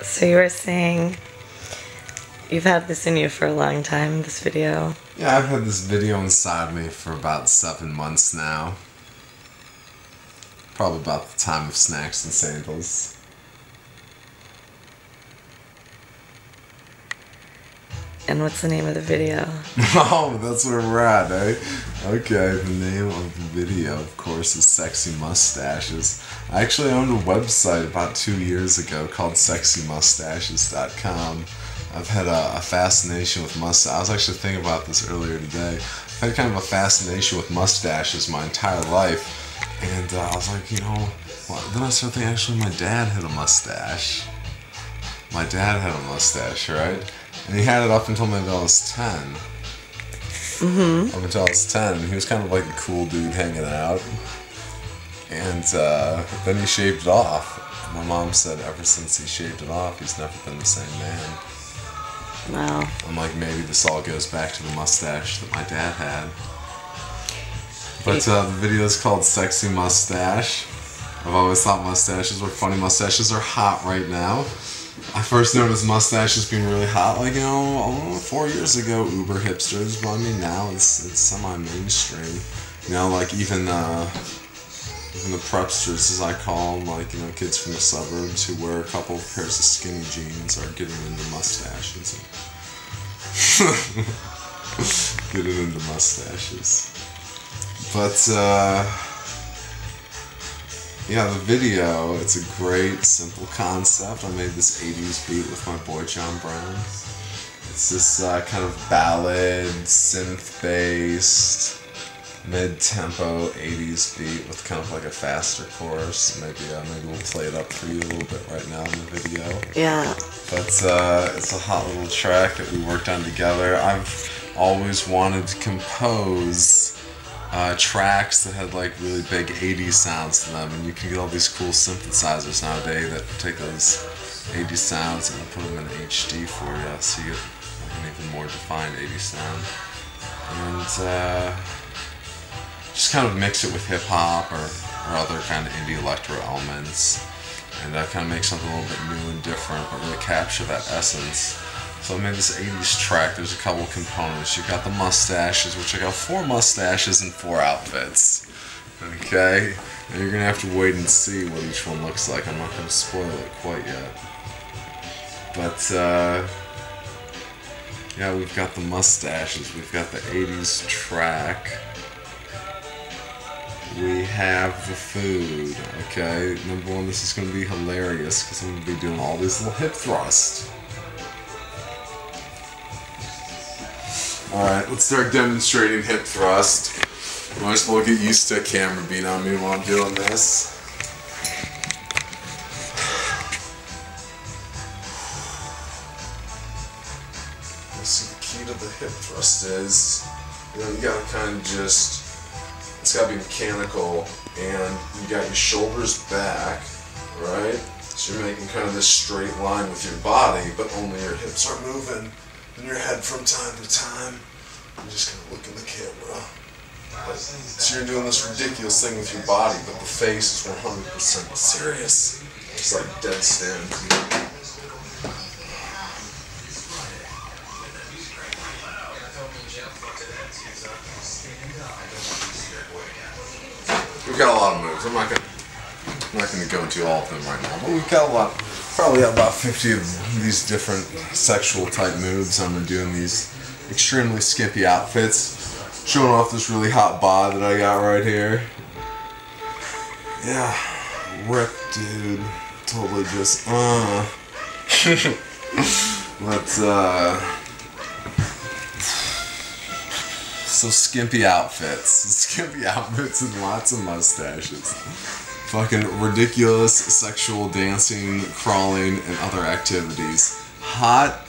So you were saying you've had this in you for a long time, this video. Yeah, I've had this video inside me for about 7 months now. Probably about the time of snacks and sandals. And what's the name of the video? Oh, that's where we're at, eh? Okay, the name of the video, of course, is Sexy Mustaches. I actually owned a website about 2 years ago called sexymustacheinterview.com. I've had a fascination with mustaches. I was actually thinking about this earlier today. I've had kind of a fascination with mustaches my entire life. And I was like, you know, well, then I started thinking, actually, my dad had a mustache. My dad had a mustache, right? And he had it up until maybe I was 10. Up until I was 10. He was kind of like a cool dude hanging out. And then he shaved it off. My mom said ever since he shaved it off, he's never been the same man. Wow. I'm like, maybe this all goes back to the mustache that my dad had. But the video is called Sexy Mustache. I've always thought mustaches were funny. Mustaches are hot right now. I first noticed mustaches being really hot, like, 4 years ago, uber hipsters, but I mean now it's semi-mainstream. Like even the prepsters, as I call them, like, kids from the suburbs who wear a couple of pairs of skinny jeans are getting into mustaches. Getting into mustaches. But, yeah, the video, it's a great, simple concept. I made this 80s beat with my boy John Brown. It's this kind of ballad, synth-based, mid-tempo 80s beat with kind of like a faster chorus. Maybe we'll play it up for you a little bit right now in the video. Yeah. But it's a hot little track that we worked on together. I've always wanted to compose tracks that had like really big 80s sounds to them, and you can get all these cool synthesizers nowadays that take those 80s sounds and put them in HD for you, so you get an even more defined 80s sound. And just kind of mix it with hip hop or other kind of indie electro elements, and kind of make something a little bit new and different, but really capture that essence. So I made this 80s track. There's a couple components. You've got the mustaches, which I got 4 mustaches and 4 outfits. Okay? And you're going to have to wait and see what each one looks like. I'm not going to spoil it quite yet. But, yeah, we've got the mustaches. We've got the 80s track. We have the food. Okay? Number one, this is going to be hilarious because I'm going to be doing all these little hip thrusts. Alright, let's start demonstrating hip thrust. Might as well get used to a camera being on me while I'm doing this. So the key to the hip thrust is, you gotta kind of just, it's gotta be mechanical, and you got your shoulders back, right? So you're making kind of this straight line with your body, but only your hips are moving. In your head from time to time. I'm just gonna look in the camera. So you're doing this ridiculous thing with your body, but the face is 100% serious. It's like dead stand. We've got a lot of moves. I'm not gonna go into all of them right now, but we've got a lot. Probably got about 50 of these different sexual type moves. I'm gonna do in these extremely skimpy outfits, showing off this really hot bod that I got right here. Yeah, ripped, dude. Totally just Let's so skimpy outfits and lots of mustaches. Fucking ridiculous sexual dancing, crawling, and other activities. Hot,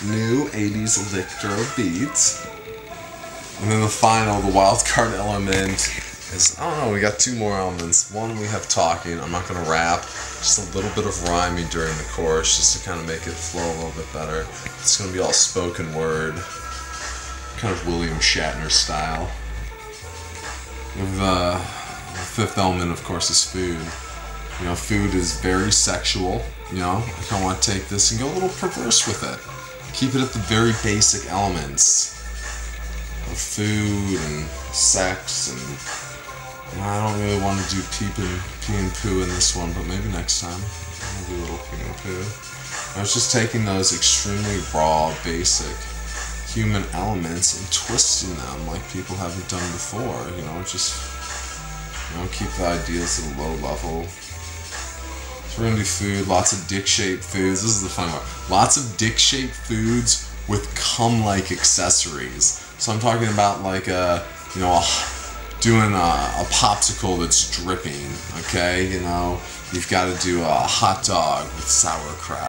new 80s electro beats. And then the wild card element is, I don't know, we got 2 more elements. One, we have talking. I'm not going to rap. Just a little bit of rhyming during the chorus, just to kind of make it flow a little bit better. It's going to be all spoken word. Kind of William Shatner style. With, the 5th element, of course, is food. You know, food is very sexual. You know, I kind of want to take this and go a little perverse with it. Keep it at the very basic elements of food and sex, and I don't really want to do pee and poo in this one, but maybe next time I'll do a little pee and poo. I was just taking those extremely raw, basic human elements and twisting them like people haven't done before. You know, just, you know, keep the ideas at a low level. So we're gonna do food, lots of dick-shaped foods. This is the fun part. Lots of dick-shaped foods with cum-like accessories. So I'm talking about like you know, doing a popsicle that's dripping. Okay, you know, you've got to do a hot dog with sauerkraut.